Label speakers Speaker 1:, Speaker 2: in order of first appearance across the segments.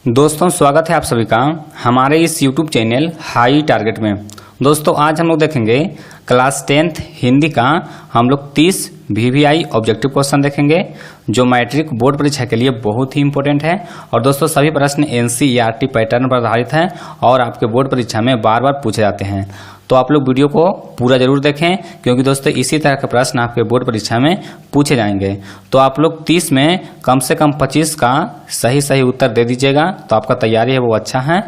Speaker 1: दोस्तों स्वागत है आप सभी का हमारे इस YouTube चैनल हाई टारगेट में। दोस्तों आज हम लोग देखेंगे क्लास 10th हिंदी का हम लोग 30 VVI ऑब्जेक्टिव क्वेश्चन देखेंगे जो मैट्रिक बोर्ड परीक्षा के लिए बहुत ही इंपॉर्टेंट है। और दोस्तों सभी प्रश्न NCERT पैटर्न पर आधारित हैं और आपके बोर्ड परीक्षा में बार बार पूछे जाते हैं। तो आप लोग वीडियो को पूरा जरूर देखें क्योंकि दोस्तों इसी तरह के प्रश्न आपके बोर्ड परीक्षा में पूछे जाएंगे। तो आप लोग 30 में कम से कम 25 का सही उत्तर दे दीजिएगा तो आपका तैयारी है वो अच्छा है,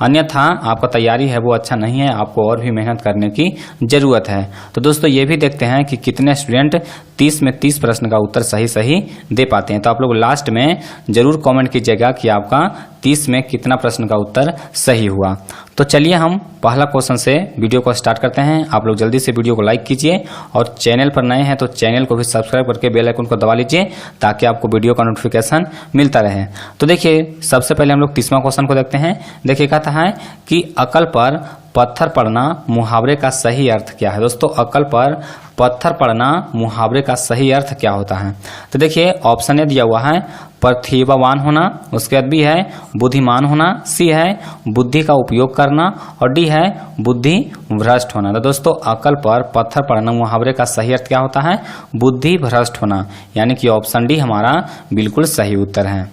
Speaker 1: अन्यथा आपका तैयारी है वो अच्छा नहीं है, आपको और भी मेहनत करने की ज़रूरत है। तो दोस्तों ये भी देखते हैं कि कितने स्टूडेंट 30 में 30 प्रश्न का उत्तर सही दे पाते हैं। तो आप लोग लास्ट में ज़रूर कमेंट कीजिएगा कि आपका 30 में कितना प्रश्न का उत्तर सही हुआ। तो चलिए हम पहला क्वेश्चन से वीडियो को स्टार्ट करते हैं। आप लोग जल्दी से वीडियो को लाइक कीजिए और चैनल पर नए हैं तो चैनल को भी सब्सक्राइब करके बेल आइकन को दबा लीजिए ताकि आपको वीडियो का नोटिफिकेशन मिलता रहे। तो देखिए सबसे पहले हम लोग 30वां क्वेश्चन को देखते हैं। देखिए कहता है कि अकल पर पत्थर पड़ना मुहावरे का सही अर्थ क्या है। दोस्तों अकल पर पत्थर पड़ना मुहावरे का सही अर्थ क्या होता है। तो देखिए ऑप्शन ए दिया हुआ है प्रतिभावान होना, उसके बाद बी है बुद्धिमान होना, सी है बुद्धि का उपयोग करना और डी है बुद्धि भ्रष्ट होना। तो दोस्तों अकल पर पत्थर पड़ना मुहावरे का सही अर्थ क्या होता है, बुद्धि भ्रष्ट होना, यानी कि ऑप्शन डी हमारा बिल्कुल सही उत्तर है।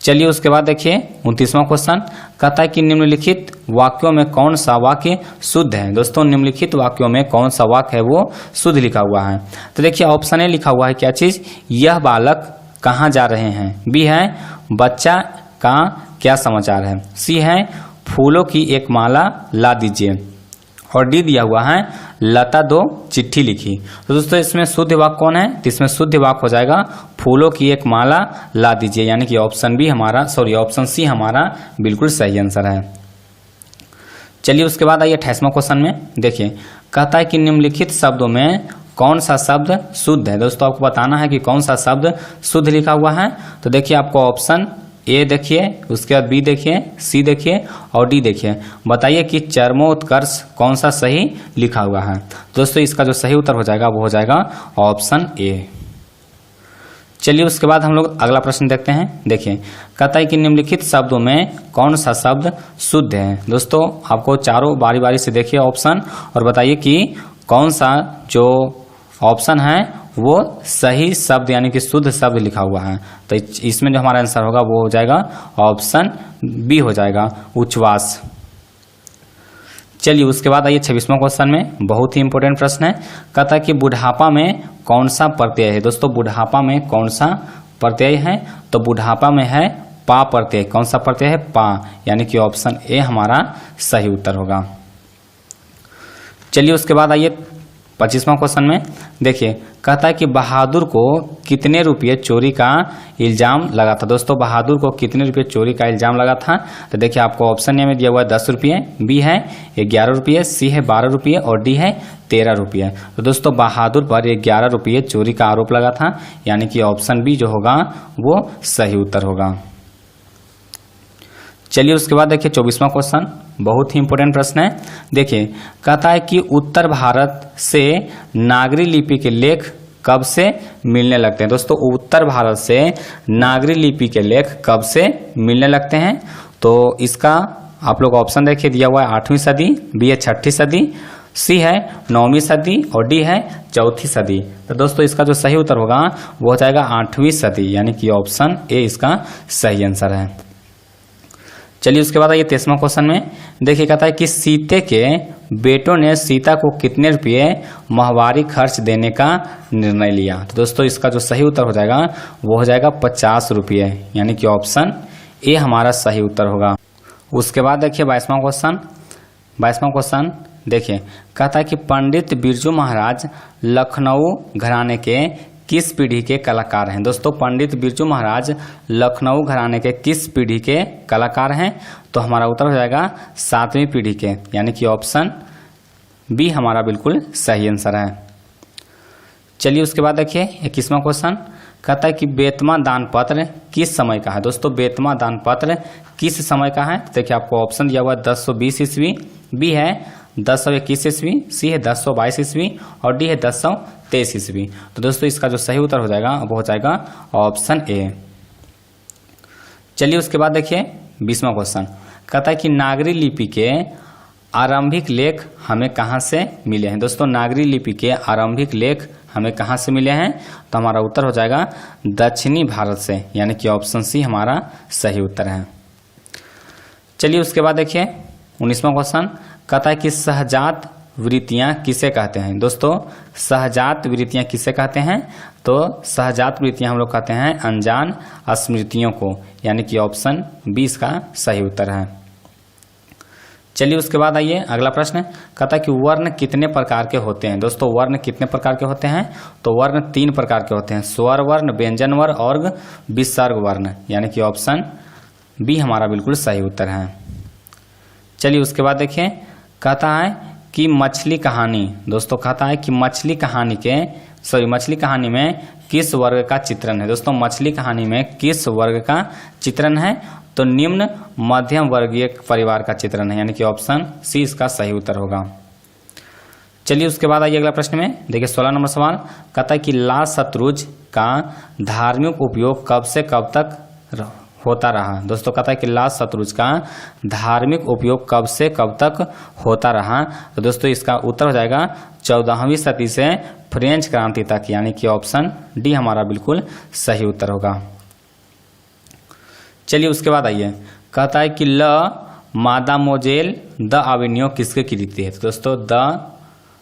Speaker 1: चलिए उसके बाद देखिए 29वां क्वेश्चन कहता है कि निम्नलिखित वाक्यों में कौन सा वाक्य शुद्ध है। दोस्तों निम्नलिखित वाक्यों में कौन सा वाक्य है वो शुद्ध लिखा हुआ है। तो देखिए ऑप्शन ए लिखा हुआ है क्या चीज, यह बालक कहाँ जा रहे हैं, बी है बच्चा का क्या समाचार है, सी है फूलों की एक माला ला दीजिए और डी दिया हुआ है लता दो चिट्ठी लिखी। तो दोस्तों इसमें शुद्ध वाक्य कौन है, तो इसमें शुद्ध वाक्य हो जाएगा फूलों की एक माला ला दीजिए, यानी कि ऑप्शन सी हमारा बिल्कुल सही आंसर है। चलिए उसके बाद आइए 28वां क्वेश्चन में। देखिए कहता है कि निम्नलिखित शब्दों में कौन सा शब्द शुद्ध है। दोस्तों आपको बताना है कि कौन सा शब्द शुद्ध लिखा हुआ है। तो देखिए आपको ऑप्शन ए देखिए, उसके बाद बी देखिए, सी देखिए और डी देखिए, बताइए कि चरमोत्कर्ष कौन सा सही लिखा हुआ है। दोस्तों इसका जो सही उत्तर हो जाएगा वो हो जाएगा ऑप्शन ए। चलिए उसके बाद हम लोग अगला प्रश्न देखते हैं। देखिए कहता है कि निम्नलिखित शब्दों में कौन सा शब्द शुद्ध है। दोस्तों आपको चारों बारी बारी से देखिए ऑप्शन और बताइए कि कौन सा जो ऑप्शन है वो सही शब्द यानी कि शुद्ध शब्द लिखा हुआ है। तो इसमें जो हमारा आंसर होगा वो हो जाएगा ऑप्शन बी हो जाएगा उच्छ्वास। चलिए उसके बाद आइए 26वां क्वेश्चन में, बहुत ही इंपॉर्टेंट प्रश्न है। कहता है कि बुढ़ापा में कौन सा प्रत्यय है। दोस्तों बुढ़ापा में कौन सा प्रत्यय है, तो बुढ़ापा में है पा प्रत्यय। कौन सा प्रत्यय है, पा, यानी कि ऑप्शन ए हमारा सही उत्तर होगा। चलिए उसके बाद आइए 25वां क्वेश्चन में। देखिए कहता है कि बहादुर को कितने रुपये चोरी का इल्जाम लगा था। दोस्तों बहादुर को कितने रुपये चोरी का इल्जाम लगा था। तो देखिए आपको ऑप्शन ए में दिया हुआ है 10 रुपये, बी है 11 रुपये, सी है 12 रुपये और डी है 13 रुपये। तो दोस्तों बहादुर पर 11 रुपये चोरी का आरोप लगा था, यानी कि ऑप्शन बी जो होगा वो सही उत्तर होगा। चलिए उसके बाद देखिए 24वां क्वेश्चन, बहुत ही इंपॉर्टेंट प्रश्न है। देखिए कहता है कि उत्तर भारत से नागरी लिपि के लेख कब से मिलने लगते हैं। दोस्तों उत्तर भारत से नागरी लिपि के लेख कब से मिलने लगते हैं। तो इसका आप लोग ऑप्शन देखिए दिया हुआ है 8वीं सदी, बी है 6ठी सदी, सी है 9वीं सदी और डी है 4थी सदी। तो दोस्तों इसका जो सही उत्तर होगा वो हो जाएगा 8वीं सदी, यानी कि ऑप्शन ए इसका सही आंसर है। चलिए उसके बाद आइए 23वां क्वेश्चन में। देखिए कहता है कि सीते के बेटों ने सीता को कितने रुपये माहवारी खर्च देने का निर्णय लिया। तो दोस्तों इसका जो सही उत्तर हो जाएगा वो हो जाएगा 50 रुपये, यानी कि ऑप्शन ए हमारा सही उत्तर होगा। उसके बाद देखिए 22वां क्वेश्चन देखिए कहता है कि पंडित बिरजू महाराज लखनऊ घराने के किस पीढ़ी के कलाकार हैं। दोस्तों पंडित बिरजू महाराज लखनऊ घराने के किस पीढ़ी के कलाकार हैं। तो हमारा उत्तर हो जाएगा 7वीं पीढ़ी के, यानी कि ऑप्शन बी हमारा बिल्कुल सही आंसर है। चलिए उसके बाद देखिए 21वां क्वेश्चन कहता है कि बेतमा दान पत्र किस समय का है। दोस्तों बेतमा दान पत्र किस समय का है। देखिए आपको ऑप्शन दिया हुआ है 1020 ईस्वी, बी है 1021 ईस्वी, सी है 1022 ईस्वी और डी है 1023 ईस्वी। तो दोस्तों इसका जो सही उत्तर हो जाएगा वो हो जाएगा ऑप्शन ए। चलिए उसके बाद देखिए 20वां क्वेश्चन कहता है कि नागरी लिपि के आरंभिक लेख हमें कहाँ से मिले हैं। दोस्तों नागरी लिपि के आरंभिक लेख हमें कहाँ से मिले हैं, तो हमारा उत्तर हो जाएगा दक्षिणी भारत से, यानी कि ऑप्शन सी हमारा सही उत्तर है। चलिए उसके बाद देखिए 19वां क्वेश्चन कहता है कि सहजात वृत्तियां किसे कहते हैं। दोस्तों सहजात वृत्तियां किसे कहते हैं, तो सहजात वृत्तियां हम लोग कहते हैं अनजान स्मृतियों को, यानी कि ऑप्शन 20 का सही उत्तर है। चलिए उसके बाद आइए अगला प्रश्न कहता है कि वर्ण कितने प्रकार के होते हैं। दोस्तों वर्ण कितने प्रकार के होते हैं, तो वर्ण 3 प्रकार के होते हैं, स्वर वर्ण, व्यंजन वर्ण और विसर्ग वर्ण, यानी कि ऑप्शन बी हमारा बिल्कुल सही उत्तर है। चलिए उसके बाद देखिए कहता है कि मछली कहानी, दोस्तों कहता है कि मछली कहानी में किस वर्ग का चित्रण है। दोस्तों मछली कहानी में किस वर्ग का चित्रण है, तो निम्न मध्यम वर्गीय परिवार का चित्रण है, यानी कि ऑप्शन सी इसका सही उत्तर होगा। चलिए उसके बाद आइए अगला प्रश्न में देखिए 16 नंबर सवाल कहता है कि लाल शतरुज का धार्मिक उपयोग कब से कब तक होता रहा। दोस्तों कहता है कि लाल शतरुज का धार्मिक उपयोग कब से कब तक होता रहा, तो दोस्तों इसका उत्तर हो जाएगा 14वीं सदी से फ्रेंच क्रांति तक, यानी कि ऑप्शन डी हमारा बिल्कुल सही उत्तर होगा। चलिए उसके बाद आइए कहता है कि ल मादामोजेल द अवेन्यू किसके कृति है। तो दोस्तों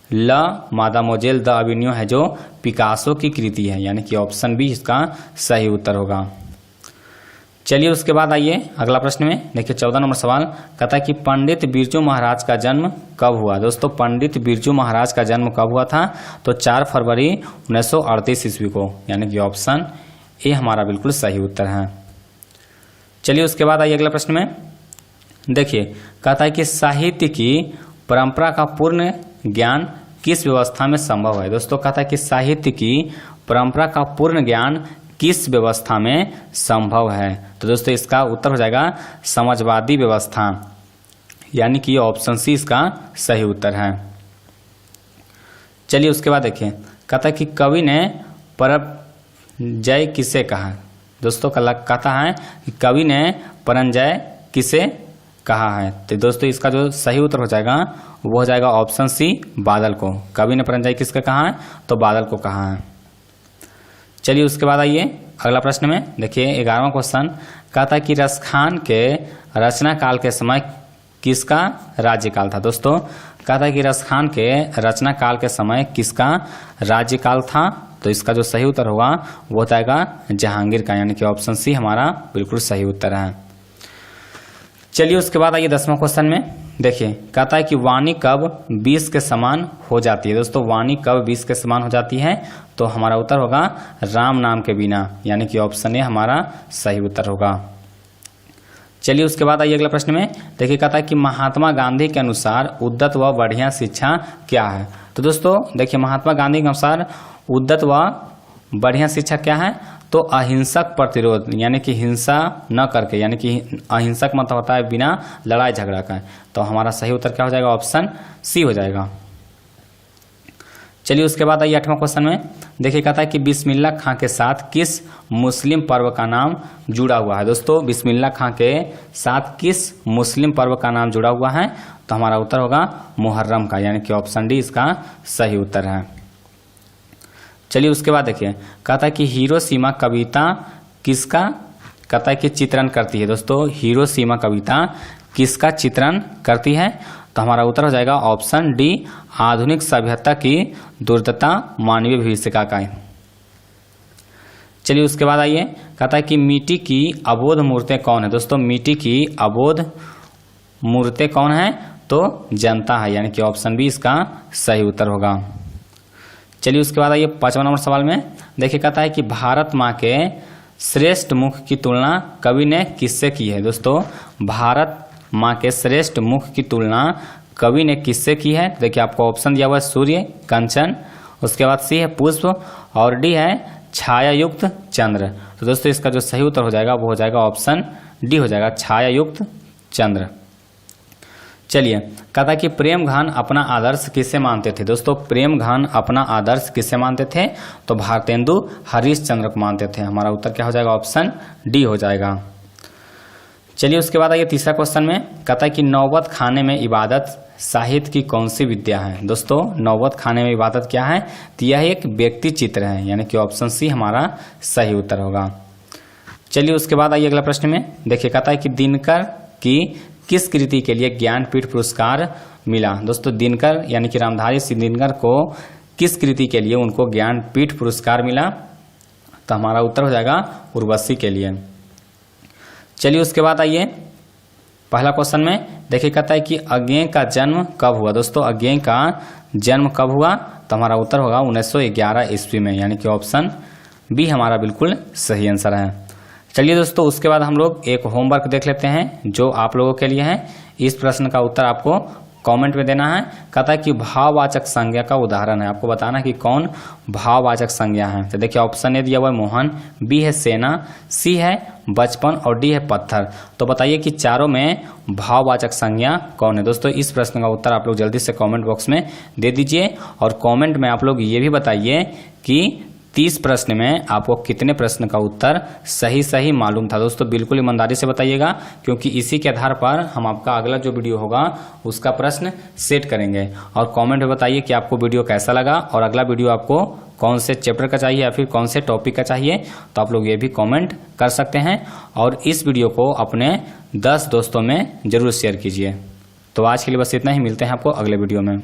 Speaker 1: ल मादामोजेल द अवेन्यू है जो पिकासो की कृति है, यानी कि ऑप्शन बी इसका सही उत्तर होगा। चलिए उसके बाद आइए अगला प्रश्न में देखिए 14 नंबर सवाल कहता है कि पंडित बिरजू महाराज का जन्म कब हुआ। दोस्तों पंडित बिरजू महाराज का जन्म कब हुआ था, तो 4 फरवरी 1938 ईस्वी को, यानी कि ऑप्शन ए हमारा बिल्कुल सही उत्तर है। चलिए उसके बाद आइए अगला प्रश्न में देखिए कहता है कि साहित्य की परंपरा का पूर्ण ज्ञान किस व्यवस्था में संभव है। दोस्तों कहता है कि साहित्य की परंपरा का पूर्ण ज्ञान किस व्यवस्था में संभव है, तो दोस्तों इसका उत्तर हो जाएगा समाजवादी व्यवस्था, यानी कि ऑप्शन सी इसका सही उत्तर है। चलिए उसके बाद देखिए कहता है कि कवि ने परंजय किसे कहा। दोस्तों कहता है कि कवि ने परंजय किसे कहा है, तो दोस्तों इसका जो सही उत्तर हो जाएगा वो हो जाएगा ऑप्शन सी बादल को। कवि ने परंजय किसका कहा है, तो बादल को कहा है। चलिए उसके बाद आइए अगला प्रश्न में देखिए 11वां क्वेश्चन कहता है कि रसखान के रचना काल के समय किसका राज्यकाल था। दोस्तों कहता है कि रसखान के रचना काल के समय किसका राज्यकाल था, तो इसका जो सही उत्तर होगा वो हो जाएगा जहांगीर का, यानी कि ऑप्शन सी हमारा बिल्कुल सही उत्तर है। चलिए उसके बाद आइए 10वां क्वेश्चन में देखिए कहता है कि वाणी कब 20 के समान हो जाती है। दोस्तों वाणी कब 20 के समान हो जाती है, तो हमारा उत्तर होगा राम नाम के बिना, यानी कि ऑप्शन ए हमारा सही उत्तर होगा। चलिए उसके बाद आइए अगला प्रश्न में देखिए कहता है कि महात्मा गांधी के अनुसार उद्यत व बढ़िया शिक्षा क्या है। तो दोस्तों देखिए महात्मा गांधी के अनुसार उद्यत व बढ़िया शिक्षा क्या है, तो अहिंसक प्रतिरोध, यानी कि हिंसा न करके, यानी कि अहिंसक मतलब होता है बिना लड़ाई झगड़ा का, तो हमारा सही उत्तर क्या हो जाएगा, ऑप्शन सी हो जाएगा। चलिए उसके बाद आइए 8वां क्वेश्चन में देखिए कहता है कि बिस्मिल्लाह खां के साथ किस मुस्लिम पर्व का नाम जुड़ा हुआ है। दोस्तों बिस्मिल्लाह खां के साथ किस मुस्लिम पर्व का नाम जुड़ा हुआ है, तो हमारा उत्तर होगा मुहर्रम का, यानी कि ऑप्शन डी इसका सही उत्तर है। चलिए उसके बाद देखिए कहता है कि हिरोशिमा कविता किसका कहता है कि चित्रण करती है। दोस्तों हिरोशिमा कविता किसका चित्रण करती है, तो हमारा उत्तर हो जाएगा ऑप्शन डी आधुनिक सभ्यता की दुर्दशा मानवीय भविष्यका का। चलिए उसके बाद आइए कहता है कि मिट्टी की अबोध मूर्तें कौन है। दोस्तों मिट्टी की अबोध मूर्तें कौन है, तो जनता है, यानी कि ऑप्शन बी इसका सही उत्तर होगा। चलिए उसके बाद आइए 5वां नंबर सवाल में देखिए कहता है कि भारत माँ के श्रेष्ठ मुख की तुलना कवि ने किससे की है। दोस्तों भारत माँ के श्रेष्ठ मुख की तुलना कवि ने किससे की है, देखिए आपको ऑप्शन दिया हुआ है सूर्य, कंचन, उसके बाद सी है पुष्प और डी है छाया युक्त चंद्र। तो दोस्तों इसका जो सही उत्तर हो जाएगा वो हो जाएगा ऑप्शन डी हो जाएगा छाया युक्त चंद्र। चलिए कहता कि प्रेमघन अपना आदर्श किसे मानते थे। दोस्तों प्रेमघन अपना आदर्श किसे मानते थे, तो भारतेंदु हरीशचंद्र को मानते थे। हमारा उत्तर क्या हो जाएगा, ऑप्शन डी हो जाएगा। चलिए उसके बाद आइए तीसरा क्वेश्चन में, कहता है कि नौबत खाने में इबादत साहित्य की कौन सी विद्या है। दोस्तों नौबत खाने में इबादत क्या है, तो यह एक व्यक्ति चित्र है, यानी कि ऑप्शन सी हमारा सही उत्तर होगा। चलिए उसके बाद आइए अगला प्रश्न में, देखिए कहता है कि दिनकर की किस कृति के लिए ज्ञानपीठ पुरस्कार मिला। दोस्तों दिनकर यानी कि रामधारी सिंह दिनकर को किस कृति के लिए उनको ज्ञानपीठ पुरस्कार मिला, तो हमारा उत्तर हो जाएगा उर्वशी के लिए। चलिए उसके बाद आइए पहला क्वेश्चन में, देखिए कहता है कि अज्ञेय का जन्म कब हुआ। दोस्तों अज्ञेय का जन्म कब हुआ, तो हमारा उत्तर होगा 1911 ईस्वी में, यानी कि ऑप्शन बी हमारा बिल्कुल सही आंसर है। चलिए दोस्तों उसके बाद हम लोग एक होमवर्क देख लेते हैं जो आप लोगों के लिए है। इस प्रश्न का उत्तर आपको कमेंट में देना है। कहता है कि भाववाचक संज्ञा का उदाहरण है, आपको बताना कि कौन भाववाचक संज्ञा है। तो देखिए ऑप्शन ए दिया हुआ है मोहन, बी है सेना, सी है बचपन और डी है पत्थर। तो बताइए कि चारों में भाववाचक संज्ञा कौन है। दोस्तों इस प्रश्न का उत्तर आप लोग जल्दी से कमेंट बॉक्स में दे दीजिए और कमेंट में आप लोग ये भी बताइए कि 30 प्रश्न में आपको कितने प्रश्न का उत्तर सही मालूम था। दोस्तों बिल्कुल ईमानदारी से बताइएगा, क्योंकि इसी के आधार पर हम आपका अगला जो वीडियो होगा उसका प्रश्न सेट करेंगे। और कमेंट में बताइए कि आपको वीडियो कैसा लगा और अगला वीडियो आपको कौन से चैप्टर का चाहिए या फिर कौन से टॉपिक का चाहिए, तो आप लोग ये भी कमेंट कर सकते हैं। और इस वीडियो को अपने 10 दोस्तों में जरूर शेयर कीजिए। तो आज के लिए बस इतना ही, मिलते हैं आपको अगले वीडियो में।